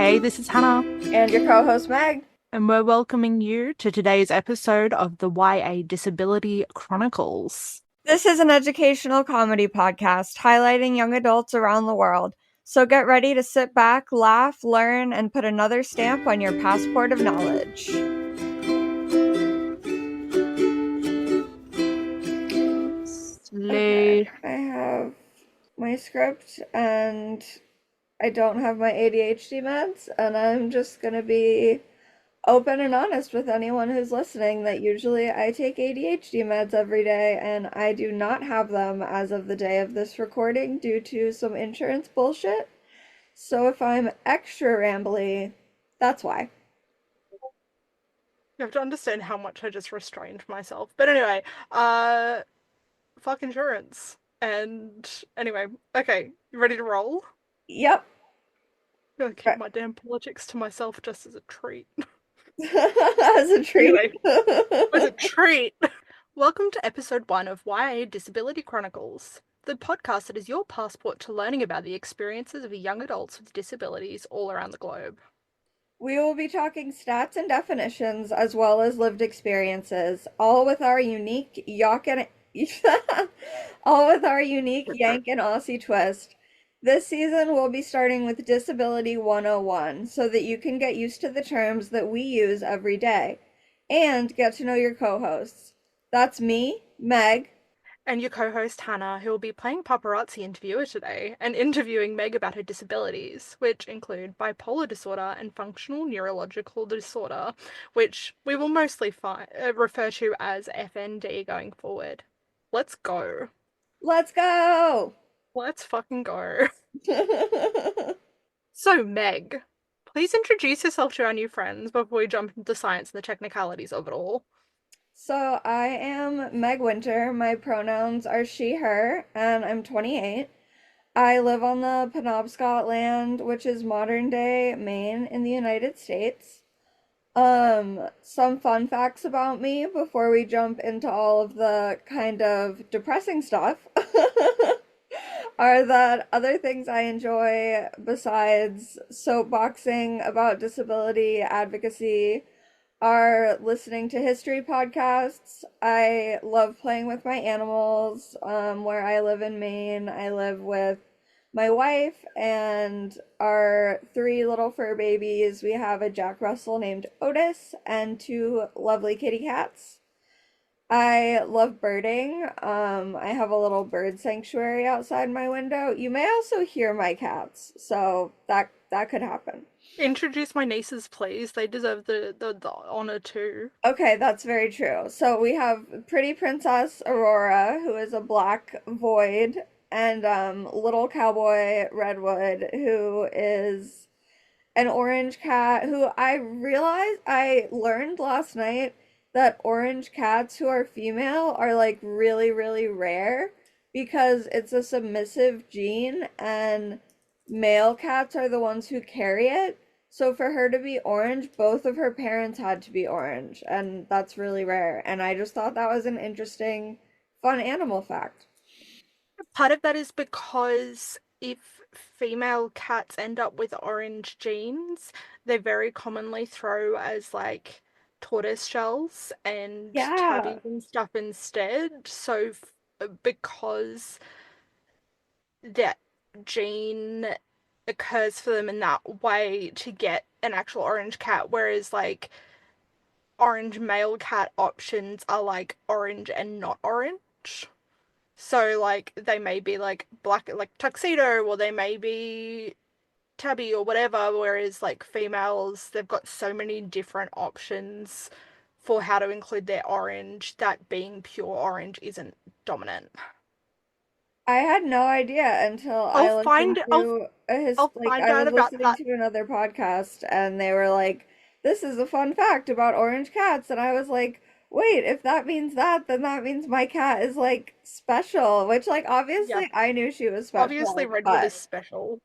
Hey, this is Hannah, And your co-host Meg. and we're welcoming you to today's episode of the YA Disability Chronicles. This is an educational comedy podcast highlighting young adults around the world. So get ready to sit back, laugh, learn, and put another stamp on your passport of knowledge. Slay. Okay, I have my script and I don't have my ADHD meds, and I'm just gonna be open and honest with anyone who's listening that usually I take ADHD meds every day and I do not have them as of the day of this recording due to some insurance bullshit. So if I'm extra rambly, that's why. You have to understand how much I just restrained myself. But anyway, uh, fuck insurance. And anyway, okay, you ready to roll? Yep. I'm gonna keep my damn politics to myself just as a treat. As a treat. Anyway, as a treat. Welcome to episode 1 of YA Disability Chronicles, the podcast that is your passport to learning about the experiences of young adults with disabilities all around the globe. We will be talking stats and definitions as well as lived experiences, all with our unique Yak and all with our unique Yank and Aussie twist. This season we'll be starting with Disability 101 so that you can get used to the terms that we use every day and get to know your co-hosts. That's me, Meg. And your co host Hannah, who will be playing paparazzi interviewer today and interviewing Meg about her disabilities, which include bipolar disorder and functional neurological disorder, which we will mostly refer to as FND going forward. Let's go. Let's go. Let's fucking go. So, Meg, please introduce yourself to our new friends before we jump into the science and the technicalities of it all. So I am Meg Winter. My pronouns are she, her, and I'm 28. I live on the Penobscot land, which is modern day Maine in the United States. Some fun facts about me before we jump into all of the kind of depressing stuff are that other things I enjoy besides soapboxing about disability advocacy are listening to history podcasts. I love playing with my animals. Where I live in Maine, I live with my wife and our three little fur babies. We have a Jack Russell named Otis and two lovely kitty cats. I love birding. I have a little bird sanctuary outside my window. You may also hear my cats, so that could happen. Introduce my nieces, please. They deserve the honor too. Okay, that's very true. So we have pretty Princess Aurora, who is a black void, and little cowboy Redwood, who is an orange cat who I learned last night that orange cats who are female are like really, really rare because it's a submissive gene and male cats are the ones who carry it. So for her to be orange, both of her parents had to be orange, and that's really rare. And I just thought that was an interesting, fun animal fact. Part of that is because if female cats end up with orange genes, they very commonly throw as like tortoise shells and Yeah. tabbies and stuff instead. So, because that gene occurs for them in that way to get an actual orange cat, whereas like orange male cat options are like orange and not orange. So like they may be like black like tuxedo or they may be tabby or whatever, whereas like females they've got so many different options for how to include their orange that being pure orange isn't dominant. I had no idea until I'll I listened find I'll to I'll I find was out about listening that. to another podcast and they were like, "This is a fun fact about orange cats." And I was like, "Wait, if that means that, then that means my cat is like special," which like Yeah, obviously I knew she was obviously special, Redwood is but special.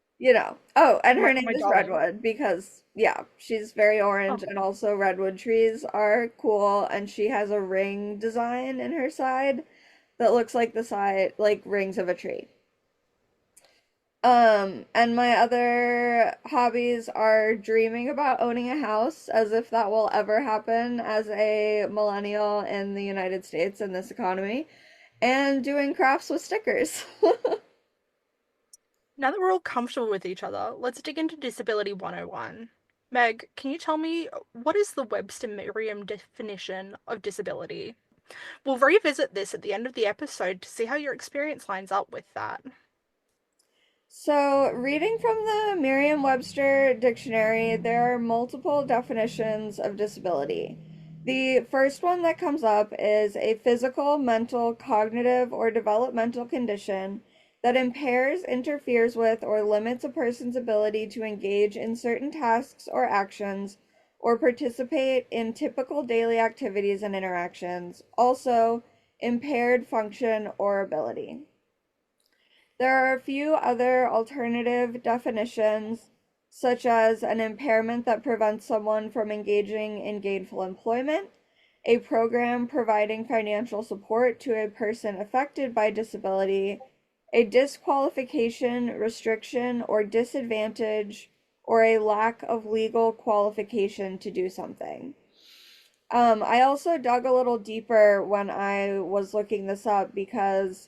Oh, and her name My is darling. Redwood because yeah, she's very Oh, orange and also redwood trees are cool and she has a ring design in her side that looks like the side like rings of a tree. And my other hobbies are dreaming about owning a house, as if that will ever happen as a millennial in the United States in this economy, and doing crafts with stickers. Now that we're all comfortable with each other, let's dig into Disability 101. Meg, can you tell me what is the Webster Merriam definition of disability? We'll revisit this at the end of the episode to see how your experience lines up with that. So, reading from the Merriam-Webster dictionary, there are multiple definitions of disability. The first one that comes up is a physical, mental, cognitive, or developmental condition that impairs, interferes with, or limits a person's ability to engage in certain tasks or actions or participate in typical daily activities and interactions. Also, impaired function or ability. There are a few other alternative definitions, such as an impairment that prevents someone from engaging in gainful employment, a program providing financial support to a person affected by disability, a disqualification, restriction, or disadvantage, or a lack of legal qualification to do something. I also dug a little deeper when I was looking this up because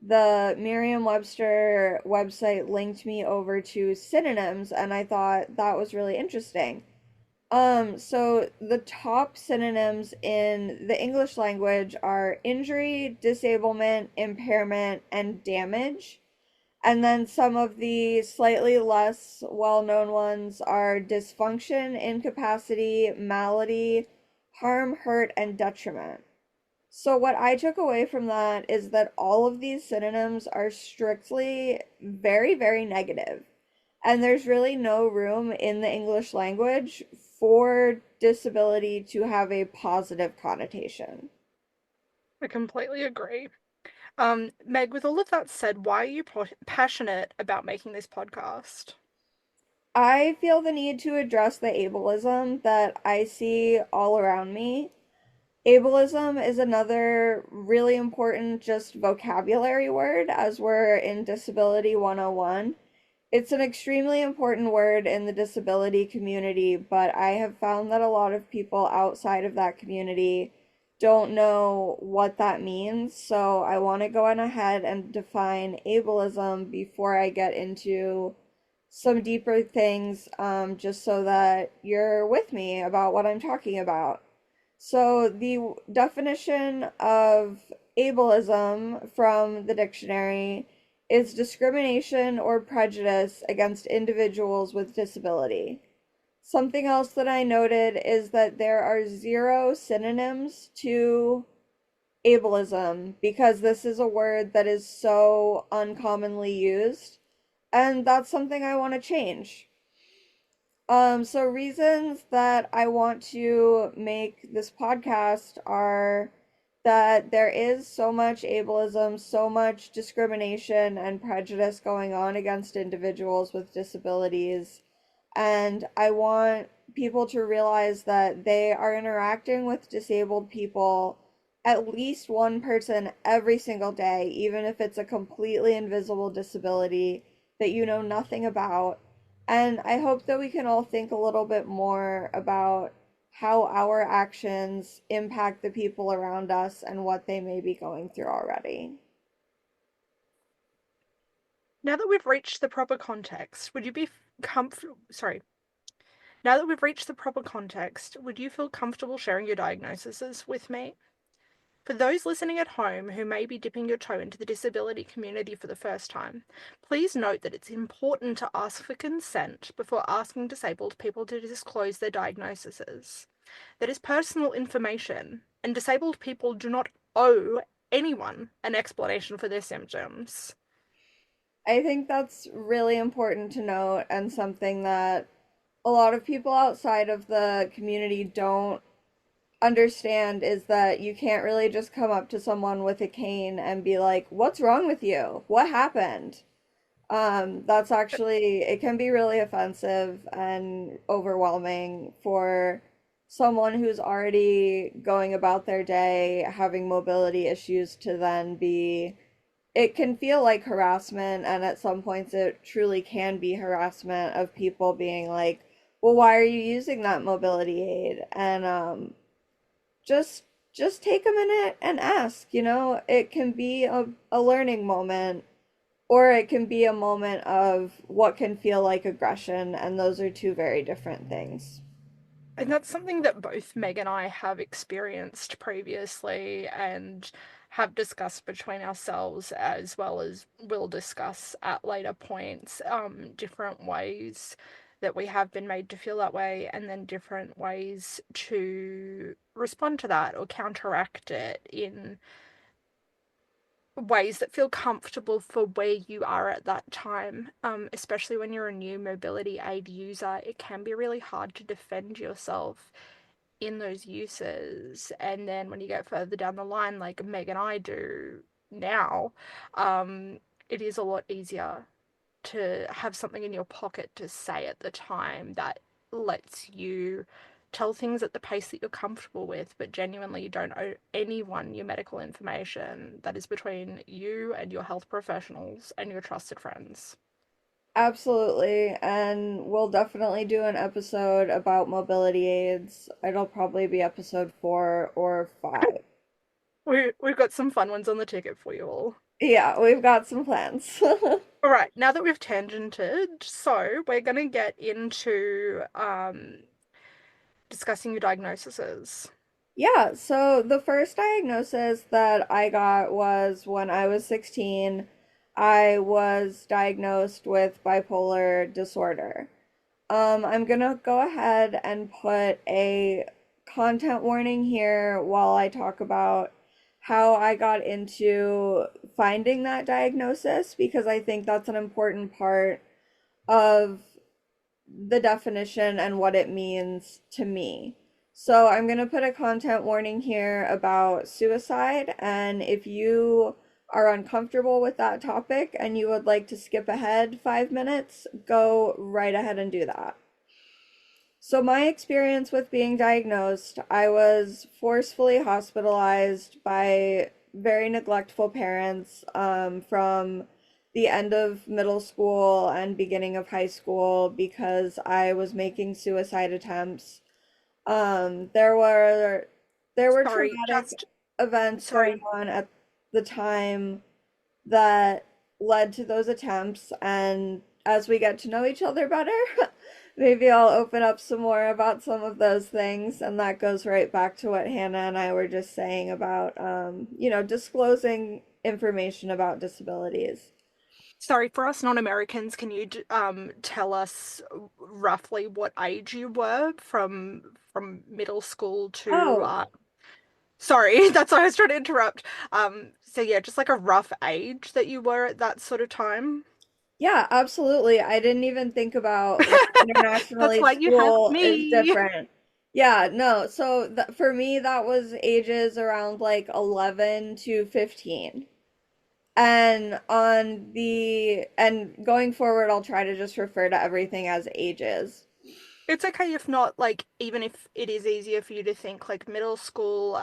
the Merriam-Webster website linked me over to synonyms, and I thought that was really interesting. So the top synonyms in the English language are injury, disablement, impairment, and damage. And then some of the slightly less well-known ones are dysfunction, incapacity, malady, harm, hurt, and detriment. So what I took away from that is that all of these synonyms are strictly very, very negative. And there's really no room in the English language for disability to have a positive connotation. I completely agree. Meg, with all of that said, why are you passionate about making this podcast? I feel the need to address the ableism that I see all around me. Ableism is another really important just vocabulary word as we're in Disability 101. It's an extremely important word in the disability community, but I have found that a lot of people outside of that community don't know what that means. So I want to go on ahead and define ableism before I get into some deeper things, just so that you're with me about what I'm talking about. So, the definition of ableism from the dictionary is discrimination or prejudice against individuals with disability. Something else that I noted is that there are zero synonyms to ableism because this is a word that is so uncommonly used, and that's something I want to change. So reasons that I want to make this podcast are that there is so much ableism, so much discrimination and prejudice going on against individuals with disabilities. And I want people to realize that they are interacting with disabled people, at least one person every single day, even if it's a completely invisible disability that you know nothing about. And I hope that we can all think a little bit more about how our actions impact the people around us and what they may be going through already. Now that we've reached the proper context, would you be comfortable? Sorry. Now that we've reached the proper context, would you feel comfortable sharing your diagnoses with me? For those listening at home who may be dipping your toe into the disability community for the first time, please note that it's important to ask for consent before asking disabled people to disclose their diagnoses. That is personal information, and disabled people do not owe anyone an explanation for their symptoms. I think that's really important to note and something that a lot of people outside of the community don't understand is that you can't really just come up to someone with a cane and be like, "What's wrong with you? What happened?" That's actually, it can be really offensive and overwhelming for someone who's already going about their day having mobility issues to then be it can feel like harassment, and at some points it truly can be harassment of people being like, well, why are you using that mobility aid? And just just take a minute and ask, you know, it can be a learning moment, or it can be a moment of what can feel like aggression, and those are two very different things. And that's something that both Meg and I have experienced previously and have discussed between ourselves, as well as will discuss at later points, different ways that we have been made to feel that way, and then different ways to respond to that or counteract it in ways that feel comfortable for where you are at that time. Especially when you're a new mobility aid user, it can be really hard to defend yourself in those uses. And then when you get further down the line, like Meg and I do now, it is a lot easier to have something in your pocket to say at the time that lets you tell things at the pace that you're comfortable with, but genuinely you don't owe anyone your medical information. That is between you and your health professionals and your trusted friends. Absolutely, and we'll definitely do an episode about mobility aids. It'll probably be episode 4 or 5. We've got some fun ones on the ticket for you all. Yeah, we've got some plans. All right, now that we've tangented, so we're going to get into discussing your diagnoses. Yeah, so the first diagnosis that I got was when I was 16. I was diagnosed with bipolar disorder. I'm gonna go ahead and put a content warning here while I talk about how I got into finding that diagnosis, because I think that's an important part of the definition and what it means to me. So I'm going to put a content warning here about suicide, and if you are uncomfortable with that topic and you would like to skip ahead 5 minutes, go right ahead and do that. So, my experience with being diagnosed, I was forcefully hospitalized by very neglectful parents from the end of middle school and beginning of high school because I was making suicide attempts. Um, there were there were Sorry, traumatic just events going sorry. on at the time that led to those attempts. And as we get to know each other better, maybe I'll open up some more about some of those things. And that goes right back to what Hannah and I were just saying about, disclosing information about disabilities. Sorry, for us non-Americans, can you tell us roughly what age you were from middle school to Oh, sorry, that's why I was trying to interrupt. So yeah, just like a rough age that you were at that sort of time. yeah, absolutely. I didn't even think about like That's internationally why you have school is me. different. Yeah, no. So th for me, that was ages around like 11 to 15. And going forward, I'll try to just refer to everything as ages. It's okay if not, like, even if it is easier for you to think like middle school,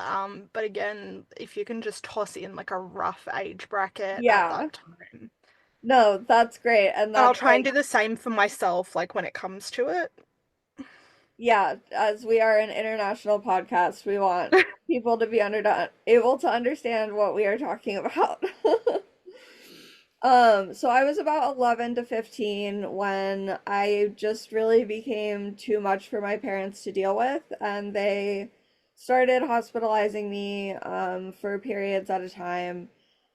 but again, if you can just toss in like a rough age bracket at Yeah. that time. No, that's great. And And I'll that's try and like, do the same for myself, like when it comes to it. yeah, as we are an international podcast, we want people to be able to understand what we are talking about. So I was about 11 to 15 when I just really became too much for my parents to deal with, and they started hospitalizing me for periods at a time.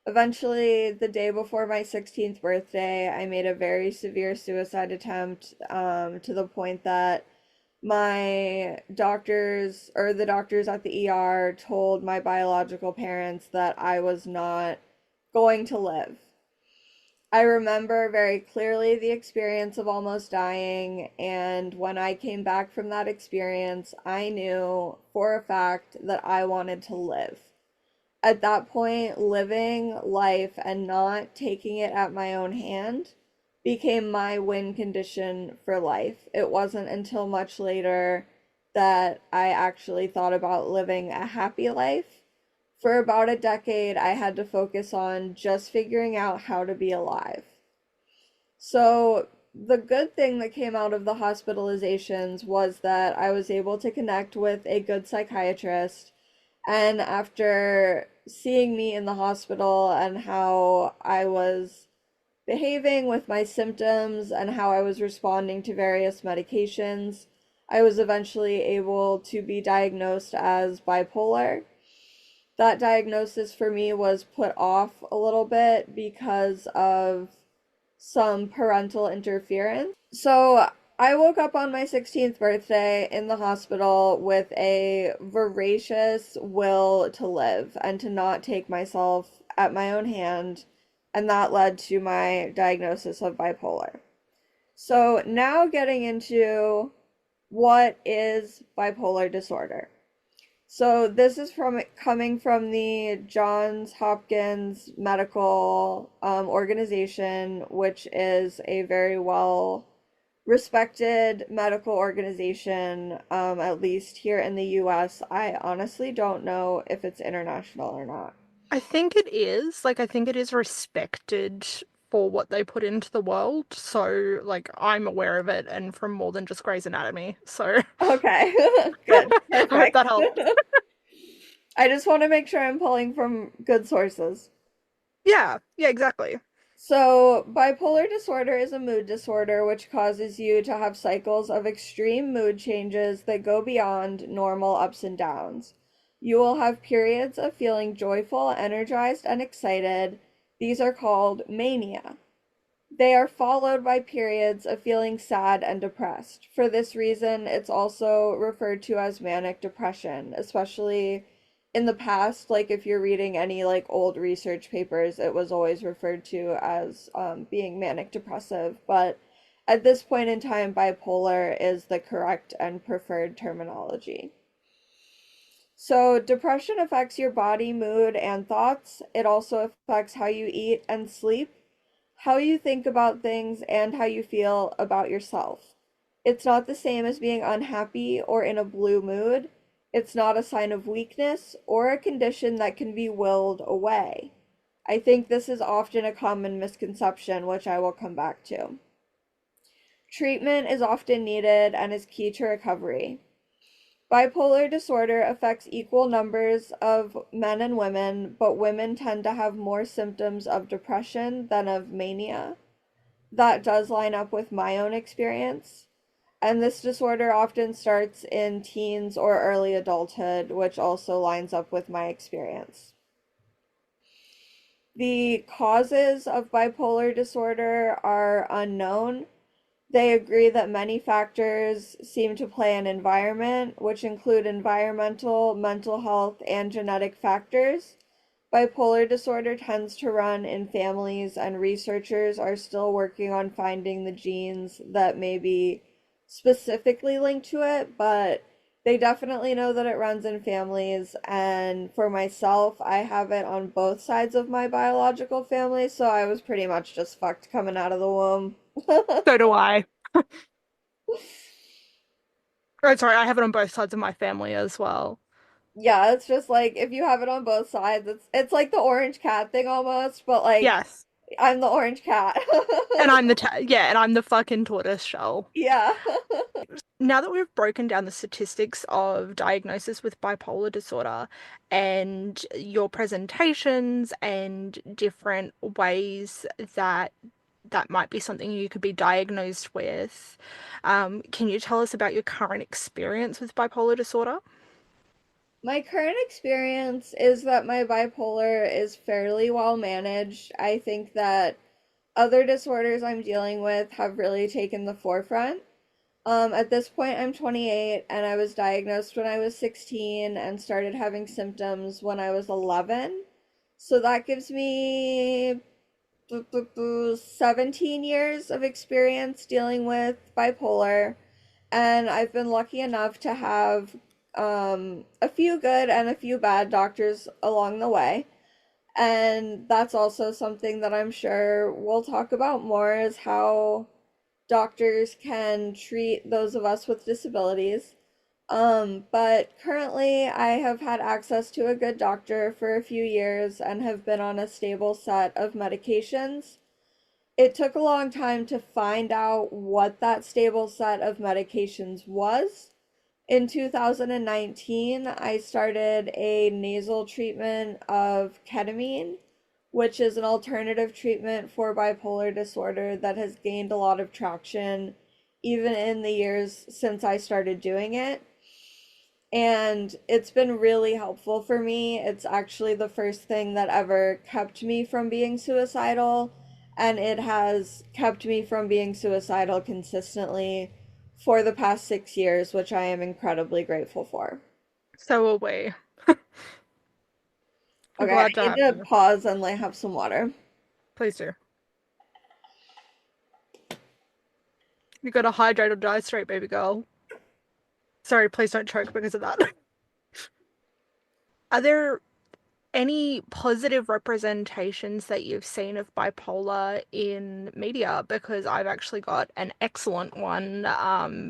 Eventually, the day before my 16th birthday, I made a very severe suicide attempt to the point that my doctors, or the doctors at the ER, told my biological parents that I was not going to live. I remember very clearly the experience of almost dying, and when I came back from that experience, I knew for a fact that I wanted to live. At that point, living life and not taking it at my own hand became my win condition for life. It wasn't until much later that I actually thought about living a happy life for about a decade, I had to focus on just figuring out how to be alive. So, the good thing that came out of the hospitalizations was that I was able to connect with a good psychiatrist. And after seeing me in the hospital and how I was behaving with my symptoms and how I was responding to various medications, I was eventually able to be diagnosed as bipolar. That diagnosis for me was put off a little bit because of some parental interference. So I woke up on my 16th birthday in the hospital with a voracious will to live and to not take myself at my own hand, and that led to my diagnosis of bipolar. So now getting into what is bipolar disorder. So this is from coming from the Johns Hopkins Medical Organization, which is a very well respected medical organization, at least here in the US. I honestly don't know if it's international or not. I think it is. Like, I think it is respected for what they put into the world. So, like, I'm aware of it and from more than just Grey's Anatomy. So, Okay, good, I hope perfect. that helps. I just want to make sure I'm pulling from good sources. Yeah, yeah, exactly. So, bipolar disorder is a mood disorder which causes you to have cycles of extreme mood changes that go beyond normal ups and downs. You will have periods of feeling joyful, energized, and excited. These are called mania. They are followed by periods of feeling sad and depressed. For this reason, it's also referred to as manic depression, especially in the past. Like if you're reading any like old research papers, it was always referred to as being manic depressive. But at this point in time, bipolar is the correct and preferred terminology. So, depression affects your body, mood, and thoughts. It also affects how you eat and sleep, how you think about things, and how you feel about yourself. It's not the same as being unhappy or in a blue mood. It's not a sign of weakness or a condition that can be willed away. I think this is often a common misconception, which I will come back to. Treatment is often needed and is key to recovery. Bipolar disorder affects equal numbers of men and women, but women tend to have more symptoms of depression than of mania. That does line up with my own experience. And this disorder often starts in teens or early adulthood, which also lines up with my experience. The causes of bipolar disorder are unknown. They agree that many factors seem to play an environment, which include environmental, mental health, and genetic factors. Bipolar disorder tends to run in families, and researchers are still working on finding the genes that may be specifically linked to it, but they definitely know that it runs in families. And for myself, I have it on both sides of my biological family, so I was pretty much just fucked coming out of the womb. So do I. Oh, sorry, I have it on both sides of my family as well. Yeah, it's just like if you have it on both sides, it's like the orange cat thing almost, but like Yes. I'm the orange cat. And I'm the ta yeah, and I'm the fucking tortoise shell. Yeah. Now that we've broken down the statistics of diagnosis with bipolar disorder and your presentations and different ways that that might be something you could be diagnosed with, can you tell us about your current experience with bipolar disorder? My current experience is that my bipolar is fairly well managed. I think that other disorders I'm dealing with have really taken the forefront. At this point, I'm 28 and I was diagnosed when I was 16 and started having symptoms when I was 11. So that gives me 17 years of experience dealing with bipolar, and I've been lucky enough to have a few good and a few bad doctors along the way. And that's also something that I'm sure we'll talk about more is how doctors can treat those of us with disabilities. But currently I have had access to a good doctor for a few years and have been on a stable set of medications. It took a long time to find out what that stable set of medications was. In 2019, I started a nasal treatment of ketamine, which is an alternative treatment for bipolar disorder that has gained a lot of traction even in the years since I started doing it. And it's been really helpful for me. It's actually the first thing that ever kept me from being suicidal, and it has kept me from being suicidal consistently for the past 6 years, which I am incredibly grateful for. So are we. I'm Okay, I glad to need have to you. pause and like have some water. Please do. You gotta hydrate or die straight, baby girl. Sorry, please don't choke because of that. Are there any positive representations that you've seen of bipolar in media? Because I've actually got an excellent one,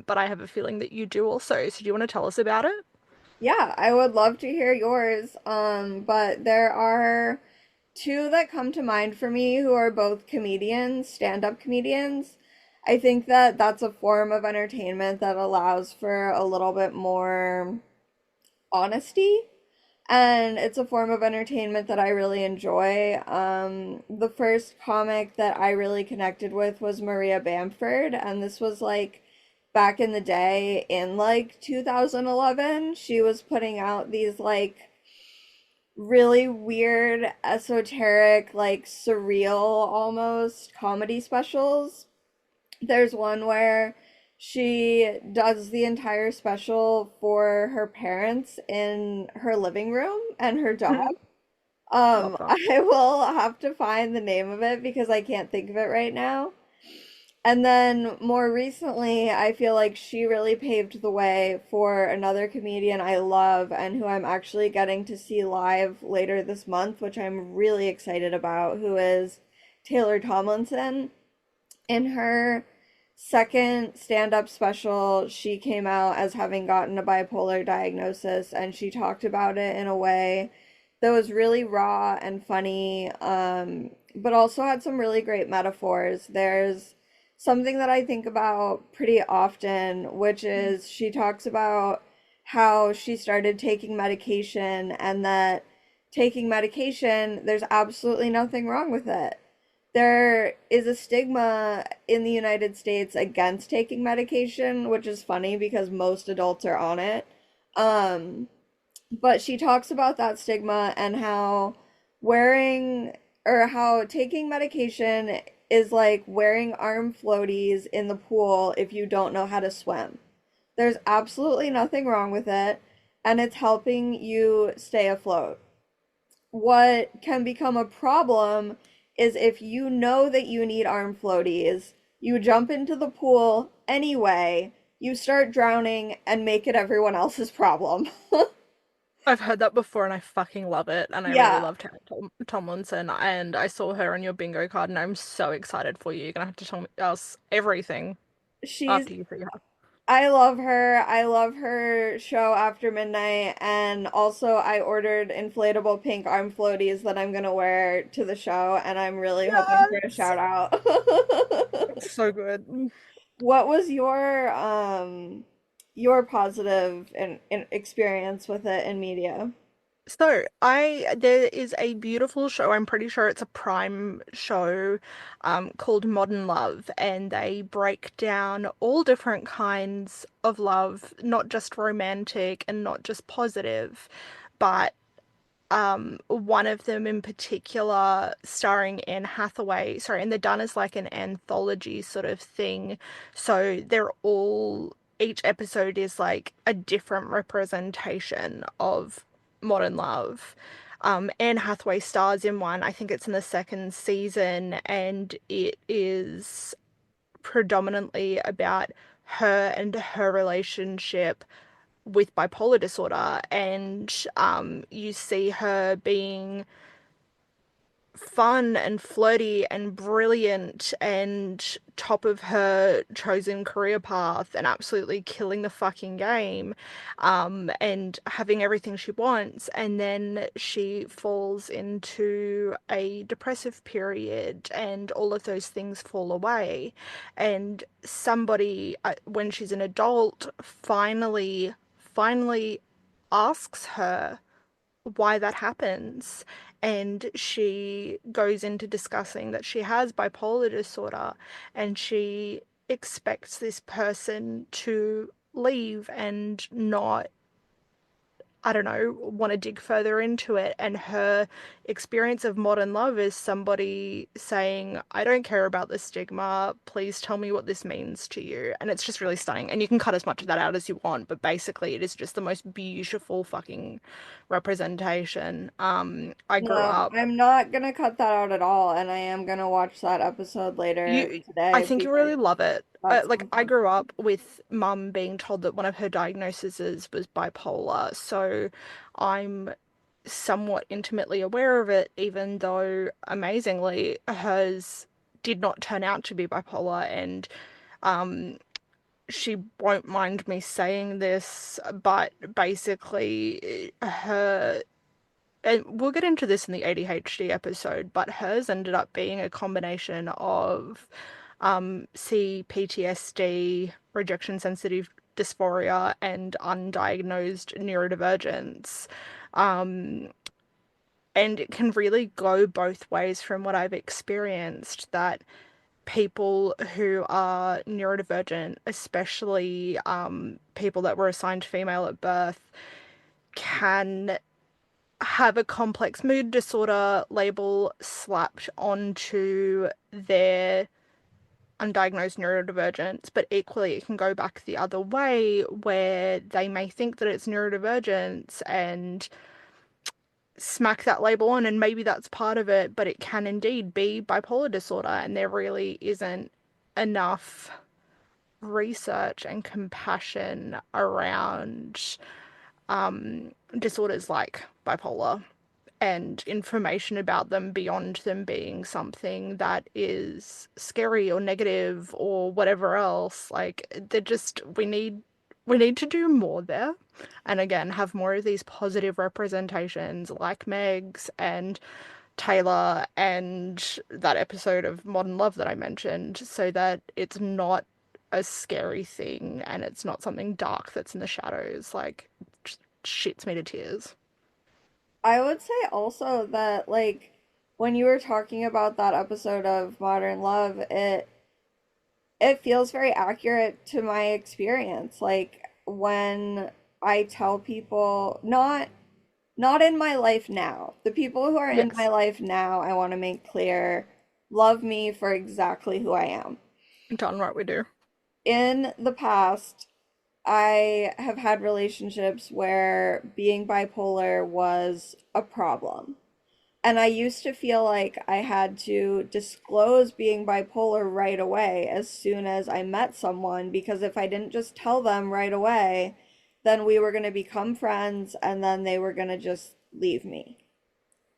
but I have a feeling that you do also. So do you want to tell us about it? Yeah, I would love to hear yours. But there are two that come to mind for me who are both comedians, stand-up comedians. I think that that's a form of entertainment that allows for a little bit more honesty, and it's a form of entertainment that I really enjoy. The first comic that I really connected with was Maria Bamford, and this was like back in the day in like 2011. She was putting out these like really weird, esoteric, like surreal almost comedy specials. There's one where she does the entire special for her parents in her living room and her dog. Love that. I will have to find the name of it because I can't think of it right now. And then more recently, I feel like she really paved the way for another comedian I love and who I'm actually getting to see live later this month, which I'm really excited about, who is Taylor Tomlinson. In her second stand-up special, she came out as having gotten a bipolar diagnosis, and she talked about it in a way that was really raw and funny, but also had some really great metaphors. There's something that I think about pretty often, which is she talks about how she started taking medication and that taking medication, there's absolutely nothing wrong with it. There is a stigma in the United States against taking medication, which is funny because most adults are on it. Um, but she talks about that stigma and how wearing or how taking medication is like wearing arm floaties in the pool if you don't know how to swim. There's absolutely nothing wrong with it, and it's helping you stay afloat. What can become a problem is if you know that you need arm floaties, you jump into the pool anyway, you start drowning and make it everyone else's problem. I've heard that before and I fucking love it. And I really Yeah, love Tomlinson. And I saw her on your bingo card and I'm so excited for you. You're gonna have to tell me us everything she's after you see her. I love her. I love her show After Midnight, and also I ordered inflatable pink arm floaties that I'm gonna wear to the show, and I'm really hoping for a Yes. shout out. It's so good. What was your positive in experience with it in media? So I there is a beautiful show, I'm pretty sure it's a Prime show, called Modern Love, and they break down all different kinds of love, not just romantic and not just positive, but one of them in particular starring Anne Hathaway, sorry, and they're done as like an anthology sort of thing. So they're all, each episode is like a different representation of modern love. Anne Hathaway stars in one, I think it's in the second season, and it is predominantly about her and her relationship with bipolar disorder, and you see her being fun and flirty and brilliant and top of her chosen career path and absolutely killing the fucking game, and having everything she wants. And then she falls into a depressive period and all of those things fall away. And somebody, when she's an adult, finally asks her why that happens. And she goes into discussing that she has bipolar disorder and she expects this person to leave and not, I don't know, want to dig further into it. And her experience of modern love is somebody saying, I don't care about the stigma. Please tell me what this means to you. And it's just really stunning. And you can cut as much of that out as you want, but basically, it is just the most beautiful fucking representation. I grew No, up. I'm not gonna cut that out at all, and I am gonna watch that episode later I today think you because really love it. that Like, sounds I grew up with mum being told that one of her diagnoses was bipolar, so I'm somewhat intimately aware of it, even though amazingly hers did not turn out to be bipolar. And um, she won't mind me saying this, but basically, her, and we'll get into this in the ADHD episode, but hers ended up being a combination of CPTSD, rejection sensitive dysphoria, and undiagnosed neurodivergence. Um, and it can really go both ways from what I've experienced, that people who are neurodivergent, especially people that were assigned female at birth, can have a complex mood disorder label slapped onto their undiagnosed neurodivergence, but equally it can go back the other way where they may think that it's neurodivergence and smack that label on, and maybe that's part of it, but it can indeed be bipolar disorder, and there really isn't enough research and compassion around disorders like bipolar and information about them beyond them being something that is scary or negative or whatever else. Like, they're just, we need to do more there. And again, have more of these positive representations like Meg's and Taylor and that episode of Modern Love that I mentioned, so that it's not a scary thing and it's not something dark that's in the shadows. Like, just shits me to tears. I would say also that like when you were talking about that episode of Modern Love, it feels very accurate to my experience. Like when I tell people not in my life now. The people who are in my Yes, life now, I want to make clear, love me for exactly who I am. done what we do. In the past, I have had relationships where being bipolar was a problem. And I used to feel like I had to disclose being bipolar right away as soon as I met someone, because if I didn't just tell them right away, then we were going to become friends and then they were going to just leave me.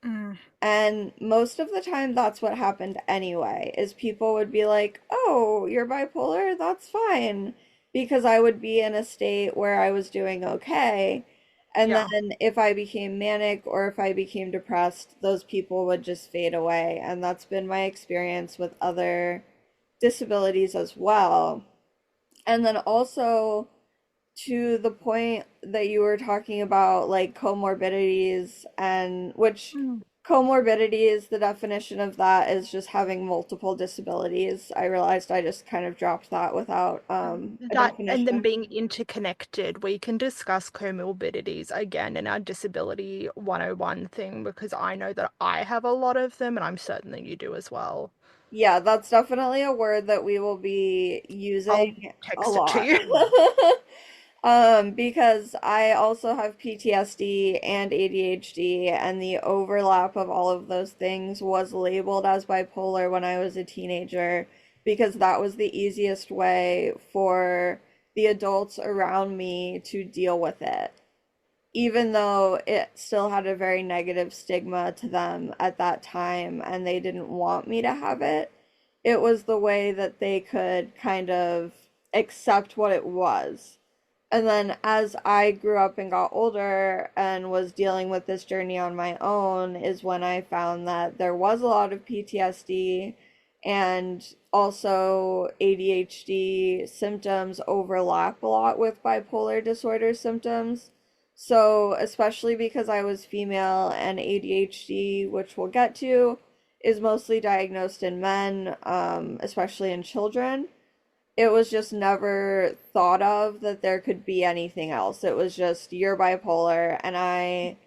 Mm, And most of the time, that's what happened anyway, is people would be like, "Oh, you're bipolar? That's fine." Because I would be in a state where I was doing okay. And yeah. then if I became manic or if I became depressed, those people would just fade away. And that's been my experience with other disabilities as well. And then also to the point that you were talking about, like comorbidities, and which Mm. comorbidities, the definition of that is just having multiple disabilities. I realized I just kind of dropped that without a That and them definition. being interconnected, we can discuss comorbidities again in our disability 101 thing, because I know that I have a lot of them and I'm certain that you do as well. Yeah, that's definitely a word that we will be I'll using a text it to lot. you. Because I also have PTSD and ADHD, and the overlap of all of those things was labeled as bipolar when I was a teenager, because that was the easiest way for the adults around me to deal with it. even though it still had a very negative stigma to them at that time and they didn't want me to have it, it was the way that they could kind of accept what it was. And then as I grew up and got older and was dealing with this journey on my own, is when I found that there was a lot of PTSD and also ADHD symptoms overlap a lot with bipolar disorder symptoms. So, especially because I was female and ADHD, which we'll get to, is mostly diagnosed in men, especially in children, it was just never thought of that there could be anything else. It was just you're bipolar, and I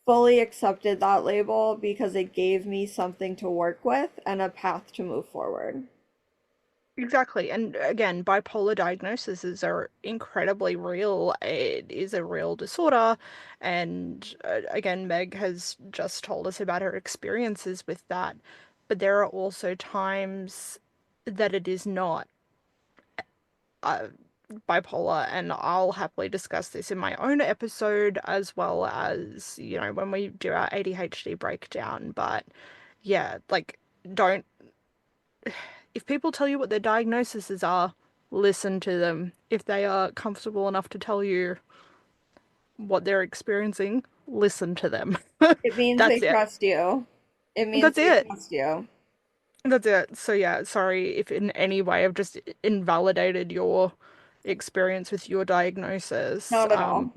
fully accepted that label because it gave me something to work with and a path to move forward. Exactly. And again, bipolar diagnoses are incredibly real. It is a real disorder. And again, Meg has just told us about her experiences with that. But there are also times that it is not uh, bipolar. And I'll happily discuss this in my own episode as well as, when we do our ADHD breakdown. But yeah, like, don't if people tell you what their diagnoses are, listen to them. If they are comfortable enough to tell you what they're experiencing, listen to them. It means they That's it. trust you. It means That's they it. trust you. That's it. So yeah, sorry if in any way I've just invalidated your experience with your diagnosis. Not at all.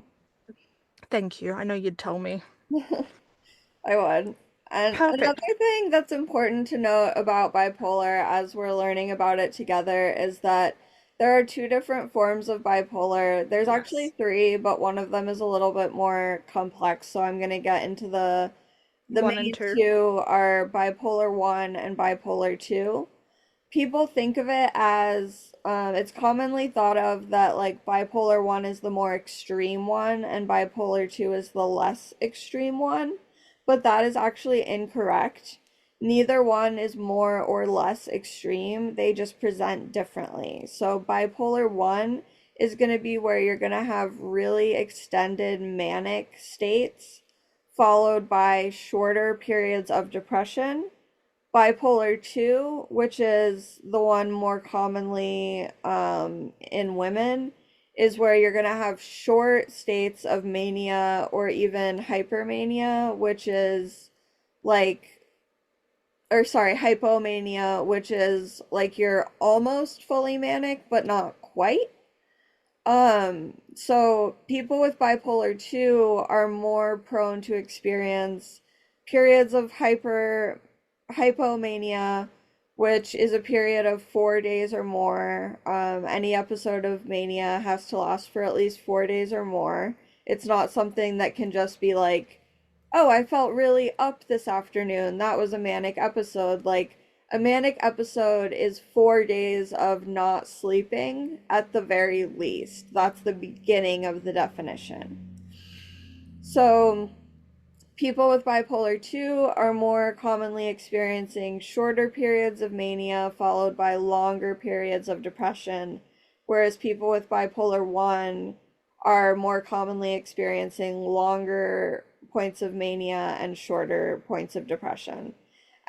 Thank you. I know you'd tell me. I would. And Perfect. another thing that's important to note about bipolar as we're learning about it together is that there are two different forms of bipolar. There's actually Yes. three, but one of them is a little bit more complex, so I'm going to get into the One and main two. two are bipolar 1 and bipolar 2. People think of it as it's commonly thought of that like bipolar 1 is the more extreme one and bipolar 2 is the less extreme one, but that is actually incorrect. Neither one is more or less extreme, they just present differently. So bipolar 1 is going to be where you're going to have really extended manic states followed by shorter periods of depression. Bipolar 2, which is the one more commonly in women, is where you're going to have short states of mania or even hypermania, which is like, or sorry, hypomania, which is like you're almost fully manic, but not quite. So people with bipolar 2 are more prone to experience periods of hypomania, which is a period of 4 days or more. Any episode of mania has to last for at least 4 days or more. It's not something that can just be like, oh, I felt really up this afternoon. That was a manic episode. Like, a manic episode is 4 days of not sleeping at the very least. That's the beginning of the definition. So, people with bipolar 2 are more commonly experiencing shorter periods of mania followed by longer periods of depression, whereas people with bipolar 1 are more commonly experiencing longer points of mania and shorter points of depression.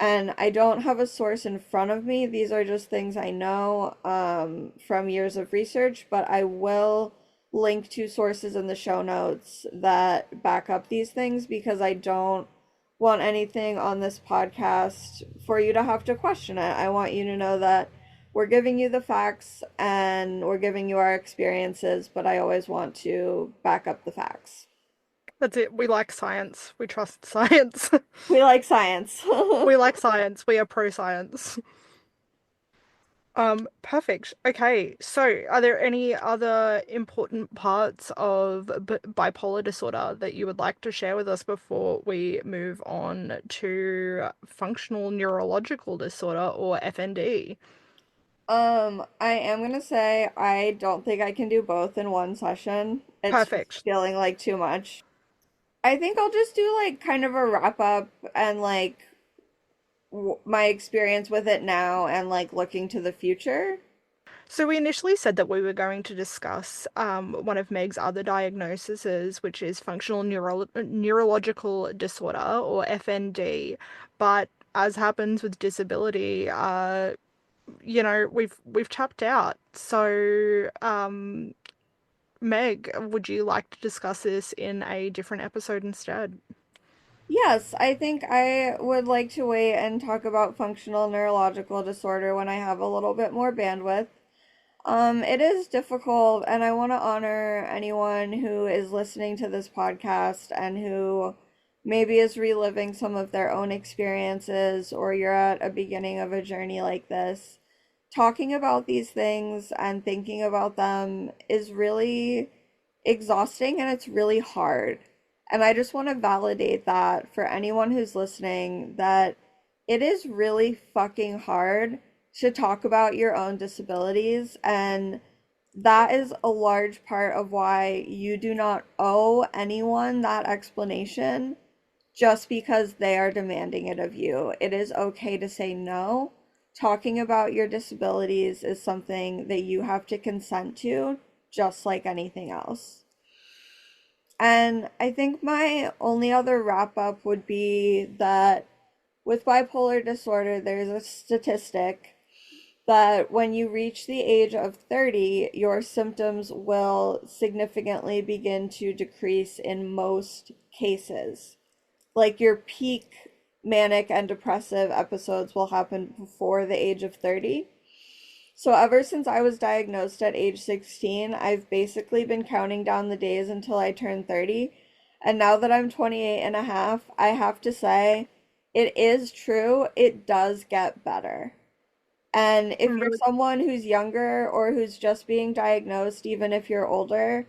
And I don't have a source in front of me. These are just things I know from years of research, but I will link to sources in the show notes that back up these things because I don't want anything on this podcast for you to have to question it. I want you to know that we're giving you the facts and we're giving you our experiences, but I always want to back up the facts. That's it. We like science. We trust science. We like science. We like science. We are pro science. Perfect. Okay, so are there any other important parts of b bipolar disorder that you would like to share with us before we move on to functional neurological disorder or FND? I am gonna say I don't think I can do both in one session. It's just Perfect. feeling like too much. I think I'll just do like kind of a wrap up and like my experience with it now and like looking to the future. So we initially said that we were going to discuss one of Meg's other diagnoses, which is neurological disorder or FND. But as happens with disability, we've tapped out. So, Meg, would you like to discuss this in a different episode instead? Yes, I think I would like to wait and talk about functional neurological disorder when I have a little bit more bandwidth. It is difficult, and I want to honor anyone who is listening to this podcast and who maybe is reliving some of their own experiences, or you're at a beginning of a journey like this. Talking about these things and thinking about them is really exhausting and it's really hard. And I just want to validate that for anyone who's listening that it is really fucking hard to talk about your own disabilities. And that is a large part of why you do not owe anyone that explanation just because they are demanding it of you. It is okay to say no. Talking about your disabilities is something that you have to consent to, just like anything else. And I think my only other wrap up would be that with bipolar disorder, there's a statistic that when you reach the age of 30, your symptoms will significantly begin to decrease in most cases. Like your peak manic and depressive episodes will happen before the age of 30. So ever since I was diagnosed at age 16, I've basically been counting down the days until I turn 30. And now that I'm 28 and a half, I have to say it is true, it does get better. And if I'm you're really someone who's younger or who's just being diagnosed, even if you're older,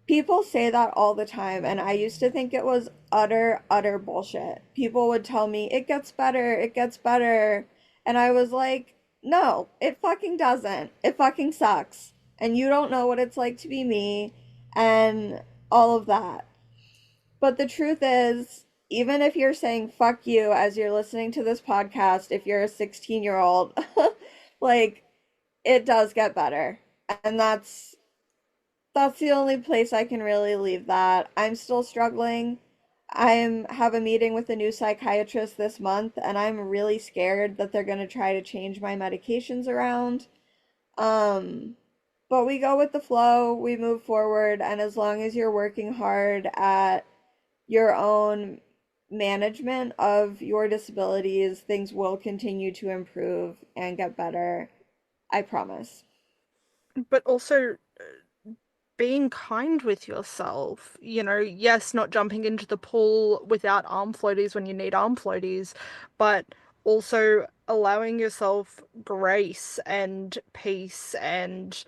people say that all the time, and I used to think it was utter bullshit. People would tell me, it gets better, it gets better. And I was like, no, it fucking doesn't. It fucking sucks. And you don't know what it's like to be me and all of that. But the truth is, even if you're saying fuck you as you're listening to this podcast, if you're a 16-year-old, like, it does get better. And that's the only place I can really leave that. I'm still struggling. I have a meeting with a new psychiatrist this month, and I'm really scared that they're going to try to change my medications around. Um, but we go with the flow, we move forward, and as long as you're working hard at your own management of your disabilities, things will continue to improve and get better. I promise. but also being kind with yourself. Yes, not jumping into the pool without arm floaties when you need arm floaties, but also allowing yourself grace and peace and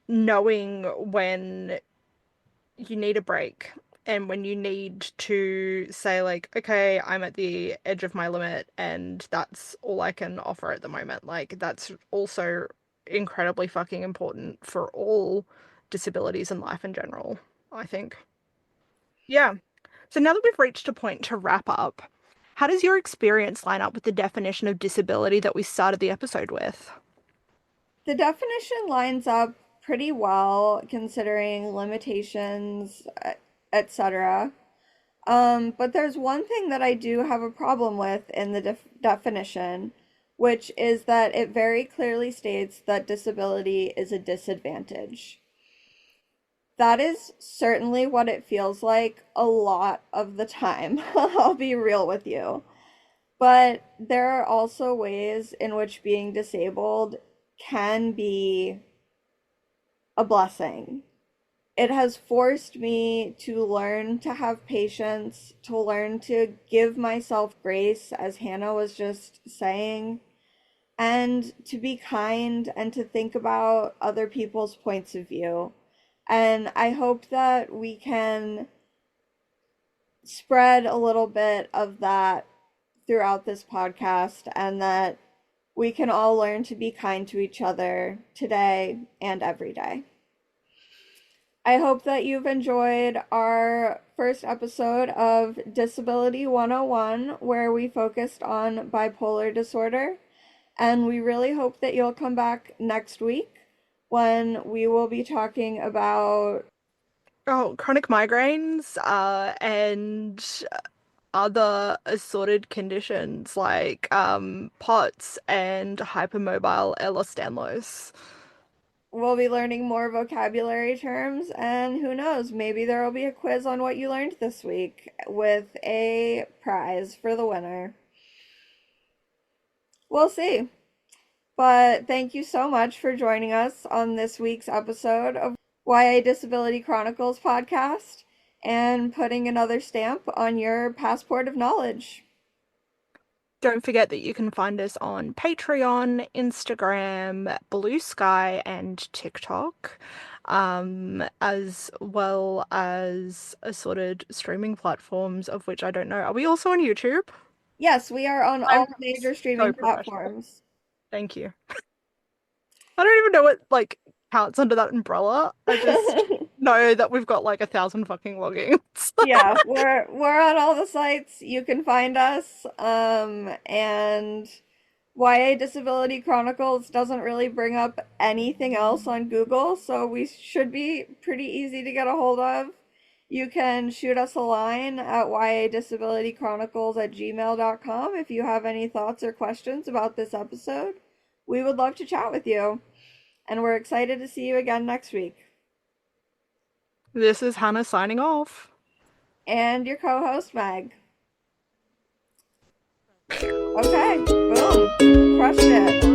knowing when you need a break and when you need to say, like, okay, I'm at the edge of my limit and that's all I can offer at the moment. Like, that's also incredibly fucking important for all disabilities in life in general, I think. Yeah. So now that we've reached a point to wrap up, how does your experience line up with the definition of disability that we started the episode with? The definition lines up pretty well considering limitations, etc. But there's one thing that I do have a problem with in the definition, which is that it very clearly states that disability is a disadvantage. That is certainly what it feels like a lot of the time. I'll be real with you. But there are also ways in which being disabled can be a blessing. It has forced me to learn to have patience, to learn to give myself grace, as Hannah was just saying, and to be kind and to think about other people's points of view. And I hope that we can spread a little bit of that throughout this podcast and that we can all learn to be kind to each other today and every day. I hope that you've enjoyed our first episode of Disability 101, where we focused on bipolar disorder. And we really hope that you'll come back next week when we will be talking about. Oh, chronic migraines, and other assorted conditions like POTS and hypermobile Ehlers-Danlos. We'll be learning more vocabulary terms, and who knows, maybe there will be a quiz on what you learned this week with a prize for the winner. We'll see. But thank you so much for joining us on this week's episode of YA Disability Chronicles podcast and putting another stamp on your passport of knowledge. Don't forget that you can find us on Patreon, Instagram, Blue Sky, and TikTok, as well as assorted streaming platforms, of which I don't know. Are we also on YouTube? Yes, we are on I'm all major so streaming professional. platforms. Thank you. I don't even know what like counts under that umbrella. I just know that we've got like 1,000 fucking logins. Yeah, we're on all the sites. You can find us. And YA Disability Chronicles doesn't really bring up anything else on Google, so we should be pretty easy to get a hold of. You can shoot us a line at yadisabilitychronicles@gmail.com if you have any thoughts or questions about this episode. We would love to chat with you, and we're excited to see you again next week. This is Hannah signing off. And your co-host, Meg. Okay, boom. Crushed it.